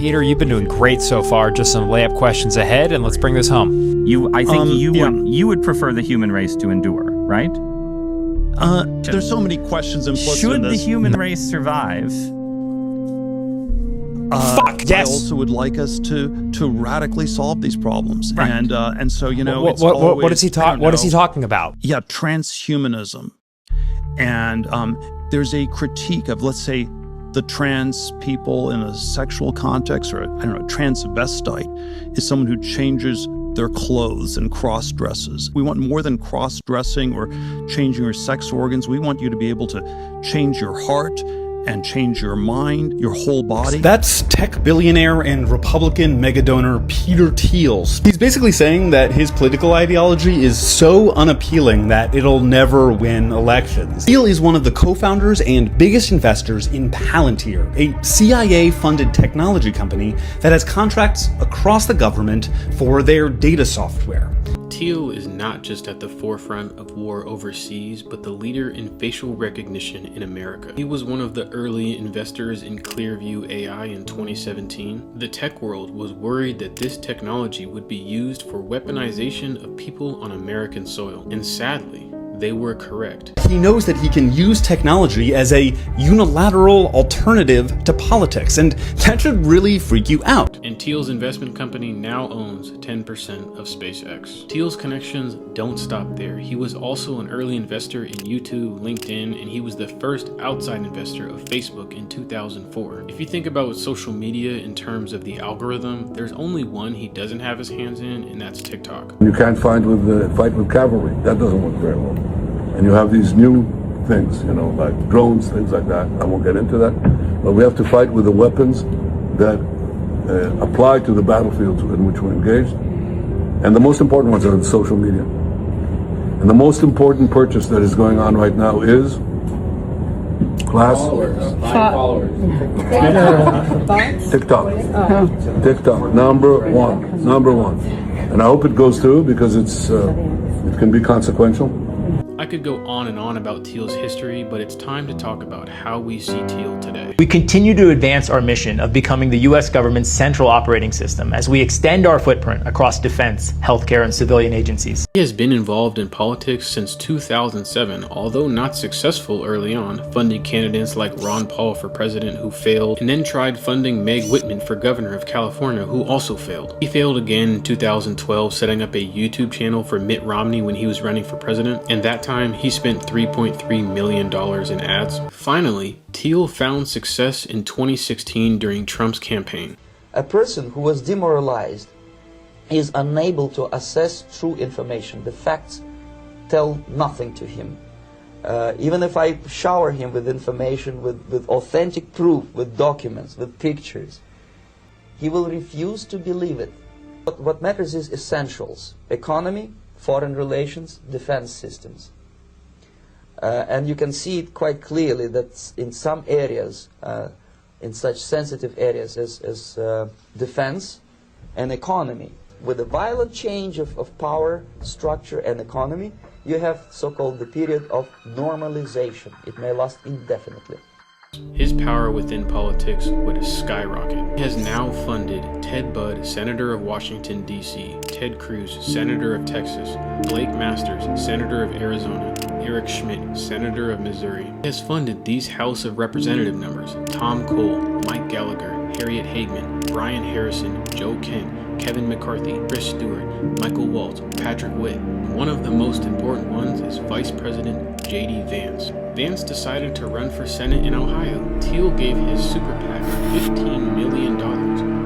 Peter, you've been doing great so far. Just some layup questions ahead, and let's bring this home. I think you would prefer the human race to endure, right? There's so many questions implicit in this. Should the human race survive? Fuck, yes. I also would like us to radically solve these problems, right. and so it's what always, is he talking? What is he talking about? Yeah, transhumanism, and there's a critique of, let's say, the trans people in a sexual context, or a transvestite is someone who changes their clothes and cross-dresses. We want more than cross-dressing or changing your sex organs. We want you to be able to change your heart and change your mind, your whole body. That's tech billionaire and Republican megadonor Peter Thiel. He's basically saying that his political ideology is so unappealing that it'll never win elections. Thiel is one of the co-founders and biggest investors in Palantir, a CIA-funded technology company that has contracts across the government for their data software. Thiel is not just at the forefront of war overseas, but the leader in facial recognition in America. He was one of the early investors in Clearview AI in 2017. The tech world was worried that this technology would be used for weaponization of people on American soil, and sadly, they were correct. He knows that he can use technology as a unilateral alternative to politics, and that should really freak you out. And Thiel's investment company now owns 10% of SpaceX. Thiel's connections don't stop there. He was also an early investor in YouTube, LinkedIn, and he was the first outside investor of Facebook in 2004. If you think about social media in terms of the algorithm, there's only one he doesn't have his hands in, and that's TikTok. You can't fight with cavalry. That doesn't work very well. And you have these new things, like drones, things like that. I won't get into that. But we have to fight with the weapons that apply to the battlefields in which we're engaged. And the most important ones are in social media. And the most important purchase that is going on right now is followers. TikTok, number one. And I hope it goes through because it can be consequential. I could go on and on about Thiel's history, but it's time to talk about how we see Thiel today. We continue to advance our mission of becoming the U.S. government's central operating system as we extend our footprint across defense, healthcare, and civilian agencies. He has been involved in politics since 2007, although not successful early on, funding candidates like Ron Paul for president who failed, and then tried funding Meg Whitman for governor of California who also failed. He failed again in 2012, setting up a YouTube channel for Mitt Romney when he was running for president, and that time he spent $3.3 million in ads. Finally, Thiel found success in 2016 during Trump's campaign. A person who was demoralized is unable to assess true information. The facts tell nothing to him. Even if I shower him with information, with authentic proof, with documents, with pictures, he will refuse to believe it. But what matters is essentials: economy, foreign relations, defense systems. And you can see it quite clearly that in some areas, in such sensitive areas as defense and economy, with a violent change of power, structure, and economy, you have so-called the period of normalization. It may last indefinitely. His power within politics would skyrocket. He has now funded Ted Budd, Senator of Washington, D.C., Ted Cruz, Senator of Texas, Blake Masters, Senator of Arizona, Eric Schmidt, Senator of Missouri. He has funded these House of Representative members: Tom Cole, Mike Gallagher, Harriet Hageman, Brian Harrison, Joe Kent, Kevin McCarthy, Chris Stewart, Michael Waltz, Patrick Witt. One of the most important ones is Vice President J.D. Vance. Vance decided to run for Senate in Ohio. Thiel gave his super PAC $15 million,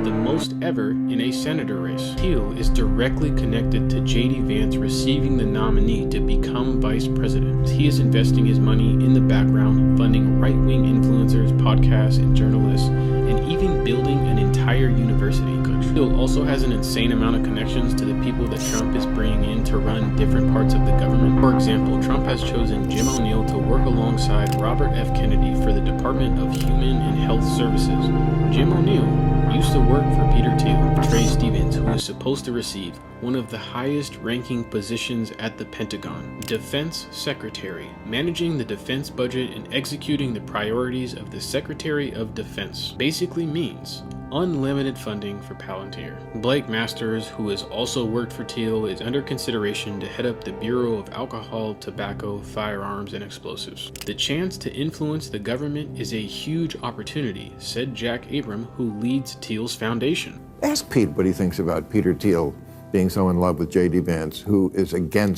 the most ever in a senator race. Thiel is directly connected to J.D. Vance receiving the nominee to become vice president. He is investing his money in the background, funding right-wing influencers, podcasts, and journalists, and even building an entire university. Thiel also has an insane amount of connections to the people that Trump is bringing in to run different parts of the government. For example, Trump has chosen Jim O'Neill to work alongside Robert F. Kennedy for the Department of Human and Health Services. Jim O'Neill used to work for Peter Thiel. Trey Stevens, who is supposed to receive one of the highest ranking positions at the Pentagon, Defense Secretary, managing the defense budget and executing the priorities of the Secretary of Defense, basically means unlimited funding for Palantir. Blake Masters, who has also worked for Thiel, is under consideration to head up the Bureau of Alcohol, Tobacco, Firearms, and Explosives. The chance to influence the government is a huge opportunity, said Jack Abram, who leads Thiel's foundation. Ask Pete what he thinks about Peter Thiel being so in love with J.D. Vance, who is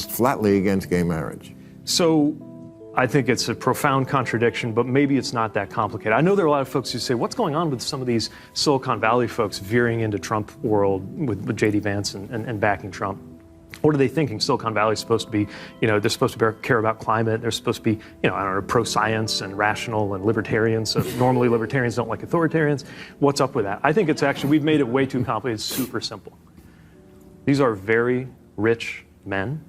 flatly against gay marriage. So I think it's a profound contradiction, but maybe it's not that complicated. I know there are a lot of folks who say, what's going on with some of these Silicon Valley folks veering into Trump world with J.D. Vance and backing Trump? What are they thinking? Silicon Valley is supposed to be, they're supposed to care about climate. They're supposed to be, pro-science and rational and libertarians. So normally libertarians don't like authoritarians. What's up with that? I think it's actually, we've made it way too complicated. It's super simple. These are very rich men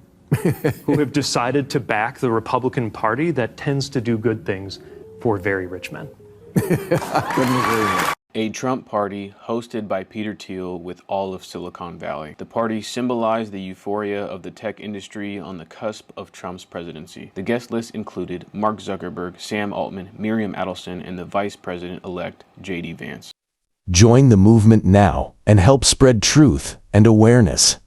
who have decided to back the Republican Party that tends to do good things for very rich men. I couldn't agree more. A Trump party hosted by Peter Thiel with all of Silicon Valley. The party symbolized the euphoria of the tech industry on the cusp of Trump's presidency. The guest list included Mark Zuckerberg, Sam Altman, Miriam Adelson, and the Vice President-elect J.D. Vance. Join the movement now and help spread truth and awareness.